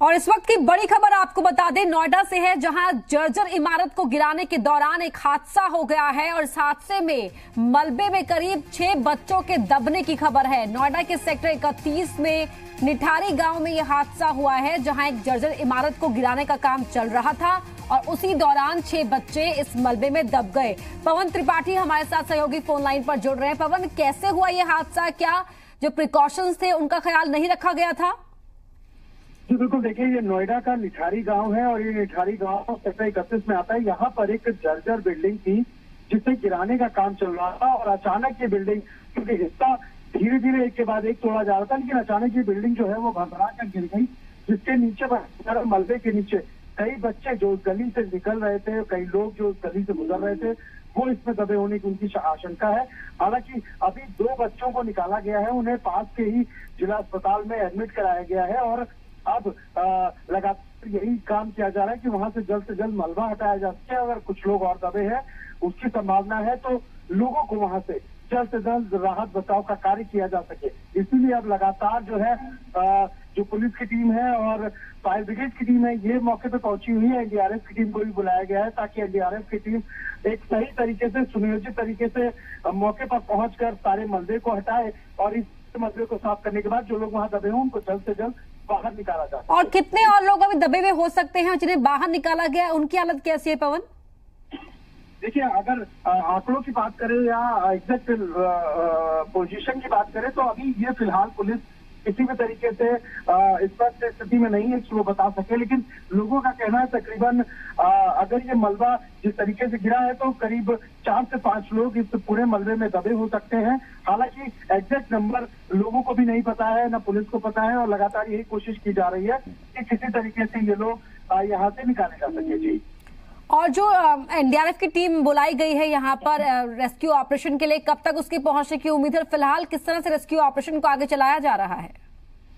और इस वक्त की बड़ी खबर आपको बता दें, नोएडा से है, जहां जर्जर इमारत को गिराने के दौरान एक हादसा हो गया है और इस हादसे में मलबे में करीब 6 बच्चों के दबने की खबर है। नोएडा के सेक्टर 31 में निठारी गांव में यह हादसा हुआ है, जहां एक जर्जर इमारत को गिराने का काम चल रहा था और उसी दौरान 6 बच्चे इस मलबे में दब गए। पवन त्रिपाठी हमारे साथ सहयोगी फोन लाइन पर जुड़ रहे हैं। पवन, कैसे हुआ यह हादसा? क्या जो प्रिकॉशंस थे उनका ख्याल नहीं रखा गया था? जी बिल्कुल, देखिए ये नोएडा का निठारी गांव है और ये निठारी गांव सेक्टर 31 में आता है। यहाँ पर एक जर्जर बिल्डिंग थी जिसे गिराने का काम चल रहा था और अचानक ये बिल्डिंग, क्योंकि हिस्सा धीरे धीरे एक के बाद एक तोड़ा जा रहा था, लेकिन अचानक ये बिल्डिंग जो है वो भरभरा कर गिर गई, जिसके नीचे मलबे के नीचे कई बच्चे जो उस गली से निकल रहे थे, कई लोग जो उस गली से गुजर रहे थे, वो इसमें दबे होने की उनकी आशंका है। हालांकि अभी 2 बच्चों को निकाला गया है, उन्हें पास के ही जिला अस्पताल में एडमिट कराया गया है और अब लगातार यही काम किया जा रहा है कि वहां से जल्द मलबा हटाया जा सके। अगर कुछ लोग और दबे हैं, उसकी संभावना है, तो लोगों को वहां से जल्द राहत बचाव का कार्य किया जा सके। इसीलिए अब लगातार जो है जो पुलिस की टीम है और फायर ब्रिगेड की टीम है, ये मौके पे पहुंची हुई है। एनडीआरएफ की टीम को भी बुलाया गया है ताकि एनडीआरएफ की टीम एक सही तरीके से, सुनियोजित तरीके से मौके पर पहुंचकर सारे मलबे को हटाए और इस मलबे को साफ करने के बाद जो लोग वहां दबे हों उनको जल्द से जल्द बाहर निकाला जा सके। और कितने और लोग अभी दबे हुए हो सकते हैं जिन्हें बाहर निकाला गया, उनकी हालत कैसी है पवन? देखिए, अगर आंकड़ों की बात करें या एग्जैक्ट पोजीशन की बात करें तो अभी ये फिलहाल पुलिस किसी भी तरीके से स्पष्ट स्थिति में नहीं है कि वो बता सके, लेकिन लोगों का कहना है तकरीबन अगर ये मलबा जिस तरीके से गिरा है तो करीब 4 से 5 लोग इस पूरे मलबे में दबे हो सकते हैं। हालांकि एग्जैक्ट नंबर लोगों को भी नहीं पता है, न पुलिस को पता है और लगातार यही कोशिश की जा रही है कि किसी तरीके से ये लोग यहाँ से निकाले जा सके। जी, और जो एनडीआरएफ की टीम बुलाई गई है यहाँ पर रेस्क्यू ऑपरेशन के लिए, कब तक उसकी पहुंचने की उम्मीद है? फिलहाल किस तरह से रेस्क्यू ऑपरेशन को आगे चलाया जा रहा है?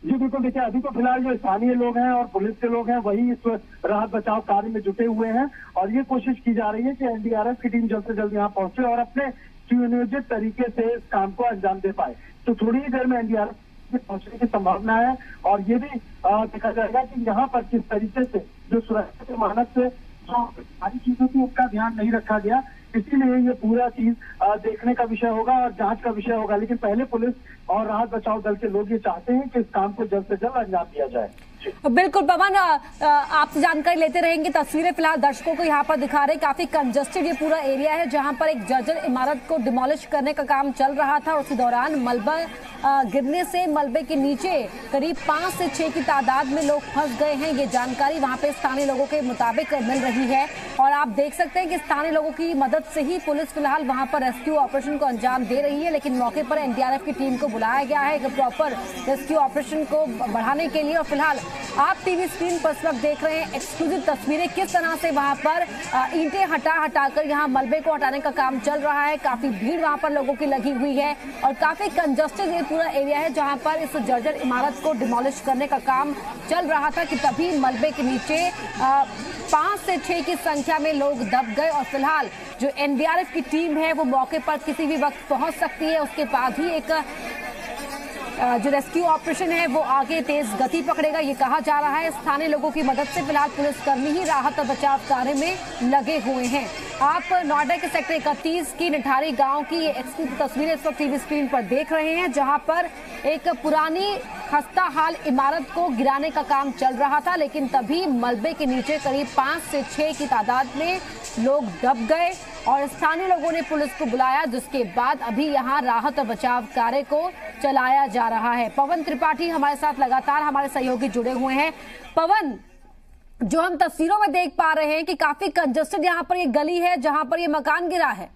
जी बिल्कुल, देखिए अभी तो फिलहाल जो स्थानीय लोग हैं और पुलिस के लोग हैं वही इस राहत बचाव कार्य में जुटे हुए हैं और ये कोशिश की जा रही है कि एनडीआरएफ की टीम जल्द से जल्द यहाँ पहुंचे और अपने सुनियोजित तरीके से इस काम को अंजाम दे पाए। तो थोड़ी ही देर में एनडीआरएफ पहुंचने की संभावना है और ये भी देखा जाएगा कि यहाँ पर किस तरीके से जो सुरक्षा के मानक से सारी चीजों की उसका ध्यान नहीं रखा गया, इसीलिए ये पूरा चीज देखने का विषय होगा और जांच का विषय होगा। लेकिन पहले पुलिस और राहत बचाव दल के लोग ये चाहते हैं कि इस काम को जल्द से जल्द अंजाम दिया जाए। बिल्कुल पवन, आपसे जानकारी लेते रहेंगे। तस्वीरें फिलहाल दर्शकों को यहाँ पर दिखा रहे, काफी कंजस्टेड ये पूरा एरिया है जहाँ पर एक जर्जर इमारत को डिमोलिश करने का काम चल रहा था। उसी दौरान मलबा गिरने से मलबे के नीचे करीब 5 से 6 की तादाद में लोग फंस गए हैं। ये जानकारी वहाँ पे स्थानीय लोगों के मुताबिक मिल रही है और आप देख सकते हैं कि स्थानीय लोगों की मदद से ही पुलिस फिलहाल वहाँ पर रेस्क्यू ऑपरेशन को अंजाम दे रही है। लेकिन मौके पर एनडीआरएफ की टीम को बुलाया गया है एक प्रॉपर रेस्क्यू ऑपरेशन को बढ़ाने के लिए। और फिलहाल आप टीवी स्क्रीन पर इस वक्त देख रहे हैं एक्सक्लूसिव तस्वीरें, किस तरह से वहां पर ईंटें हटाकर यहां मलबे को हटाने का काम चल रहा है। काफी भीड़ वहां पर लोगों की लगी हुई है और काफी कंजस्टेड ये पूरा एरिया है जहां पर इस जर्जर इमारत को डिमोलिश करने का काम चल रहा था कि तभी मलबे के नीचे 5 से 6 की संख्या में लोग दब गए। और फिलहाल जो एनडीआरएफ की टीम है वो मौके पर किसी भी वक्त पहुंच सकती है, उसके बाद ही एक जो रेस्क्यू ऑपरेशन है वो आगे तेज गति पकड़ेगा, ये कहा जा रहा है। स्थानीय लोगों की मदद से फिलहाल पुलिसकर्मी ही राहत और बचाव कार्य में लगे हुए हैं। आप नोएडा के सेक्टर 31 की निठारी गांव की ये एक्सक्लूसिव तस्वीरें इस वक्त टीवी स्क्रीन पर देख रहे हैं, जहां पर एक पुरानी खस्ता हाल इमारत को गिराने का काम चल रहा था, लेकिन तभी मलबे के नीचे करीब 5 से 6 की तादाद में लोग दब गए और स्थानीय लोगों ने पुलिस को बुलाया, जिसके बाद अभी यहाँ राहत और बचाव कार्य को चलाया जा रहा है। पवन त्रिपाठी हमारे साथ लगातार हमारे सहयोगी जुड़े हुए हैं। पवन, जो हम तस्वीरों में देख पा रहे हैं कि काफी कंजस्टेड यहाँ पर ये गली है जहाँ पर ये मकान गिरा है।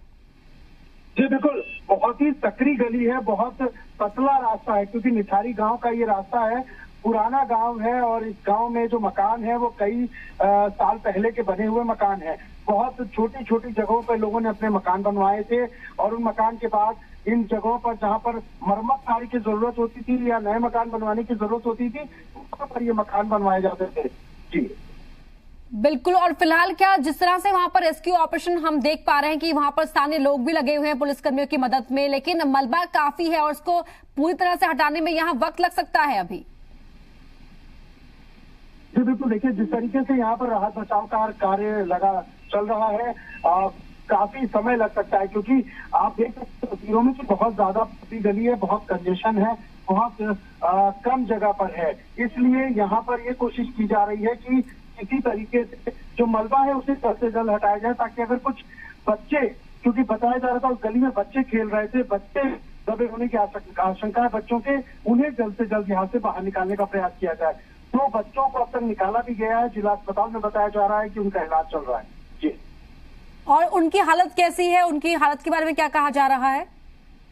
जी बिल्कुल, बहुत ही सकरी गली है, बहुत पतला रास्ता है क्योंकि निठारी गांव का ये रास्ता है, पुराना गांव है और इस गांव में जो मकान है वो कई साल पहले के बने हुए मकान है। बहुत छोटी छोटी जगहों पर लोगों ने अपने मकान बनवाए थे और उन मकान के बाद इन जगहों पर जहां पर मरम्मत कार्य की जरूरत होती थी या नए मकान बनवाने की जरूरत होती थी, वहां पर ये मकान बनवाए जाते थे। जी बिल्कुल, और फिलहाल क्या जिस तरह से वहां पर रेस्क्यू ऑपरेशन हम देख पा रहे हैं कि वहां पर स्थानीय लोग भी लगे हुए हैं पुलिसकर्मियों की मदद में, लेकिन मलबा काफी है और उसको पूरी तरह से हटाने में यहाँ वक्त लग सकता है अभी। जी बिल्कुल देखिए, जिस तरीके से यहाँ पर राहत बचाव का कार्य चल रहा है, काफी समय लग सकता है, क्योंकि आप देख सकते हैं तस्वीरों में कि बहुत ज्यादा पतली गली है, बहुत कंजेशन है, बहुत कम जगह पर है। इसलिए यहाँ पर ये कोशिश की जा रही है कि किसी तरीके से जो मलबा है उसे जल्द से जल्द हटाया जाए, ताकि अगर कुछ बच्चे, क्योंकि बताया जा रहा था उस गली में बच्चे खेल रहे थे, बच्चे दबे होने की आशंका है बच्चों के, उन्हें जल्द से जल्द यहाँ से बाहर निकालने का प्रयास किया जाए। तो बच्चों को अब तक निकाला भी गया है, जिला अस्पताल में बताया जा रहा है कि उनका इलाज चल रहा है जी। और उनकी हालत कैसी है, उनकी हालत के बारे में क्या कहा जा रहा है?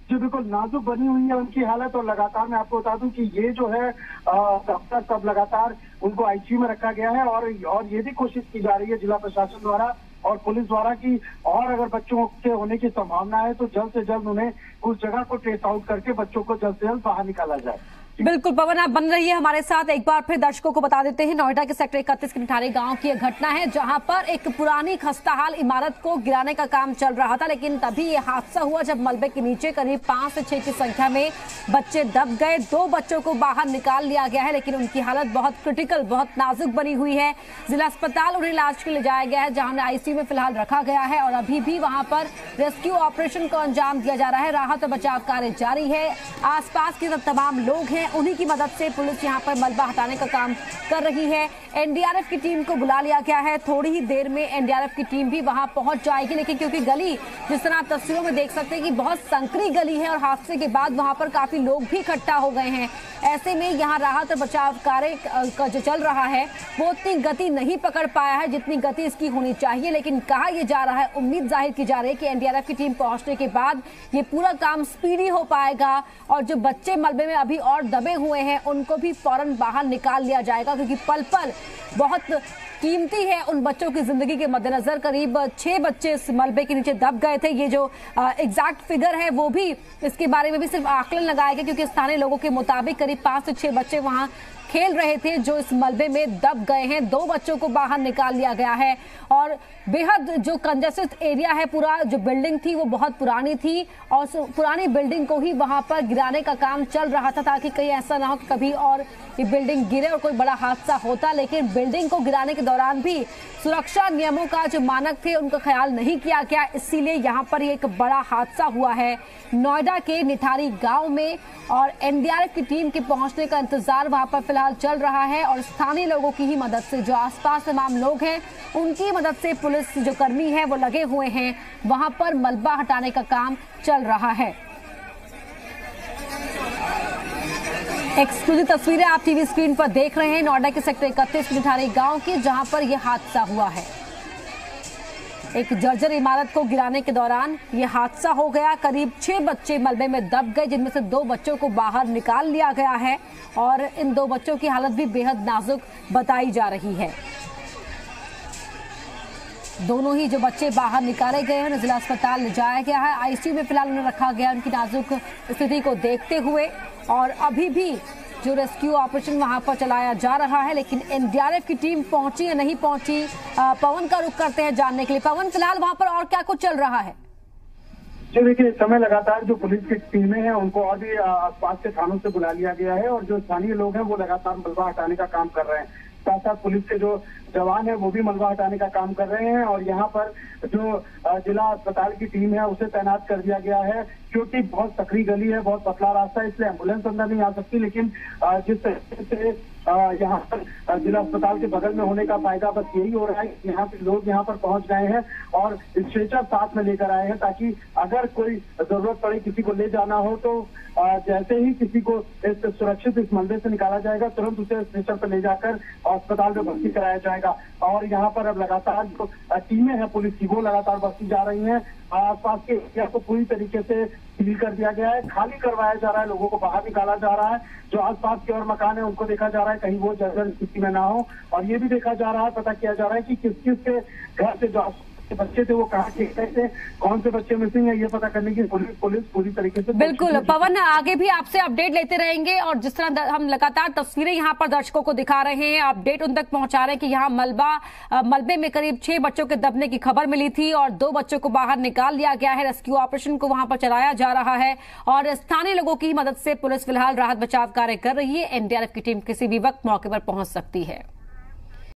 जी बिल्कुल नाजुक बनी हुई है उनकी हालत, और लगातार मैं आपको बता दूं कि ये जो है डॉक्टर सब लगातार उनको आईसीयू में रखा गया है, और ये भी कोशिश की जा रही है जिला प्रशासन द्वारा और पुलिस द्वारा की, और अगर बच्चों के होने की संभावना है तो जल्द से जल्द उन्हें उस जगह को ट्रेस आउट करके बच्चों को जल्द से जल्द बाहर निकाला जाए। बिल्कुल पवन, आप बन रही है हमारे साथ। एक बार फिर दर्शकों को बता देते हैं, नोएडा के सेक्टर 31 के निठारी गांव की यह घटना है, जहां पर एक पुरानी खस्ताहाल इमारत को गिराने का काम चल रहा था, लेकिन तभी ये हादसा हुआ जब मलबे के नीचे करीब 5 से 6 की संख्या में बच्चे दब गए। 2 बच्चों को बाहर निकाल लिया गया है, लेकिन उनकी हालत बहुत क्रिटिकल, बहुत नाजुक बनी हुई है। जिला अस्पताल उन्हें इलाज के लिए जाया गया है, जहां आईसीयू में फिलहाल रखा गया है, और अभी भी वहां पर रेस्क्यू ऑपरेशन को अंजाम दिया जा रहा है। राहत और बचाव कार्य जारी है। आसपास के तमाम लोग हैं, उन्हीं की मदद से पुलिस यहां पर मलबा हटाने का काम कर रही है। एनडीआरएफ की टीम को बुला लिया गया है, थोड़ी ही देर में एनडीआरएफ की टीम भी वहां पहुंच जाएगी, लेकिन क्योंकि गली जिस तरह आप तस्वीरों में देख सकते हैं कि बहुत संकरी गली है और हादसे के बाद वहां पर काफी लोग भी इकट्ठा हो गए हैं, ऐसे में यहाँ राहत और बचाव कार्य का जो चल रहा है वो उतनी गति नहीं पकड़ पाया है जितनी गति इसकी होनी चाहिए। लेकिन कहा यह जा रहा है, उम्मीद जाहिर की जा रही है कि एनडीआरएफ की टीम पहुंचने के बाद ये पूरा काम स्पीडी हो पाएगा, और जो बच्चे मलबे में अभी और दबे हुए हैं उनको भी फौरन बाहर निकाल लिया जाएगा, क्योंकि पल पल बहुत कीमती है उन बच्चों की जिंदगी के मद्देनजर। करीब 6 बच्चे इस मलबे के नीचे दब गए थे। ये जो एग्जैक्ट फिगर है वो भी, इसके बारे में भी सिर्फ आकलन लगाया गया, क्योंकि स्थानीय लोगों के मुताबिक करीब 5 से 6 बच्चे वहां खेल रहे थे जो इस मलबे में दब गए हैं। 2 बच्चों को बाहर निकाल लिया गया है, और बेहद जो कंजेस्टेड एरिया है, पूरा जो बिल्डिंग थी वो बहुत पुरानी थी, और पुरानी बिल्डिंग को ही वहां पर गिराने का काम चल रहा था, ताकि कहीं ऐसा ना हो कि कभी और ये बिल्डिंग गिरे और कोई बड़ा हादसा होता। लेकिन बिल्डिंग को गिराने के दौरान भी सुरक्षा नियमों का जो मानक थे उनका ख्याल नहीं किया गया, इसीलिए यहाँ पर एक बड़ा हादसा हुआ है नोएडा के निठारी गांव में, और एनडीआरएफ की टीम के पहुंचने का इंतजार वहां पर फिलहाल चल रहा है, और स्थानीय लोगों की ही मदद से, जो आसपास तमाम लोग हैं उनकी मदद से पुलिस जो कर्मी है वो लगे हुए हैं, वहां पर मलबा हटाने का काम चल रहा है। एक्सक्लूसिव तस्वीरें आप टीवी स्क्रीन पर देख रहे हैं नोएडा के सेक्टर 31 निठारी गांव की, जहां पर यह हादसा हुआ है। एक जर्जर इमारत को गिराने के दौरान यह हादसा हो गया। करीब 6 बच्चे मलबे में दब गए, जिनमें से 2 बच्चों को बाहर निकाल लिया गया है, और इन 2 बच्चों की हालत भी बेहद नाजुक बताई जा रही है। दोनों ही जो बच्चे बाहर निकाले गए हैं उन्हें जिला अस्पताल ले जाया गया है, आईसीयू में फिलहाल उन्हें रखा गया उनकी नाजुक स्थिति को देखते हुए, और अभी भी जो रेस्क्यू ऑपरेशन वहां पर चलाया जा रहा है। लेकिन एनडीआरएफ की टीम पहुंची या नहीं पहुंची, पवन का रुख करते हैं जानने के लिए। पवन, फिलहाल वहां पर और क्या कुछ चल रहा है? जी देखिए, इस समय लगातार जो पुलिस की टीमें हैं उनको और भी आसपास के थानों से बुला लिया गया है, और जो स्थानीय लोग हैं वो लगातार मलबा हटाने का काम कर रहे हैं। साथ साथ पुलिस के जो जवान है वो भी मलबा हटाने का काम कर रहे हैं, और यहाँ पर जो जिला अस्पताल की टीम है उसे तैनात कर दिया गया है, क्योंकि बहुत सकरी गली है, बहुत पतला रास्ता है, इसलिए एम्बुलेंस अंदर नहीं आ सकती। लेकिन जिस तरीके से यहाँ पर जिला अस्पताल के बगल में होने का फायदा बस यही हो रहा है कि यहाँ पे लोग यहाँ पर पहुंच गए हैं और स्ट्रेचर साथ में लेकर आए हैं, ताकि अगर कोई जरूरत पड़े, किसी को ले जाना हो, तो जैसे ही किसी को सुरक्षित इस मलबे से निकाला जाएगा, तुरंत उसे स्ट्रेचर पर ले जाकर अस्पताल में भर्ती कराया जाएगा। और यहाँ पर अब लगातार जो टीमें हैं पुलिस की वो लगातार बढ़ती जा रही हैं। आसपास के एरिया को पूरी तरीके से सील कर दिया गया है, खाली करवाया जा रहा है, लोगों को बाहर निकाला जा रहा है। जो आसपास के और मकान है उनको देखा जा रहा है कहीं वो जर्जर स्थिति में ना हो, और ये भी देखा जा रहा है, पता किया जा रहा है कि किस किस के घर से जो बच्चे थे वो कहाँ के थे, कौन से बच्चे मिसिंग है, ये पता करने की पुलिस पूरी तरीके से। बिल्कुल पवन, आगे भी आपसे अपडेट लेते रहेंगे, और जिस तरह हम लगातार तस्वीरें यहाँ पर दर्शकों को दिखा रहे हैं, अपडेट उन तक पहुंचा रहे हैं कि यहाँ मलबे में करीब 6 बच्चों के दबने की खबर मिली थी, और 2 बच्चों को बाहर निकाल लिया गया है। रेस्क्यू ऑपरेशन को वहां पर चलाया जा रहा है, और स्थानीय लोगों की मदद से पुलिस फिलहाल राहत बचाव कार्य कर रही है। एनडीआरएफ की टीम किसी भी वक्त मौके पर पहुंच सकती है।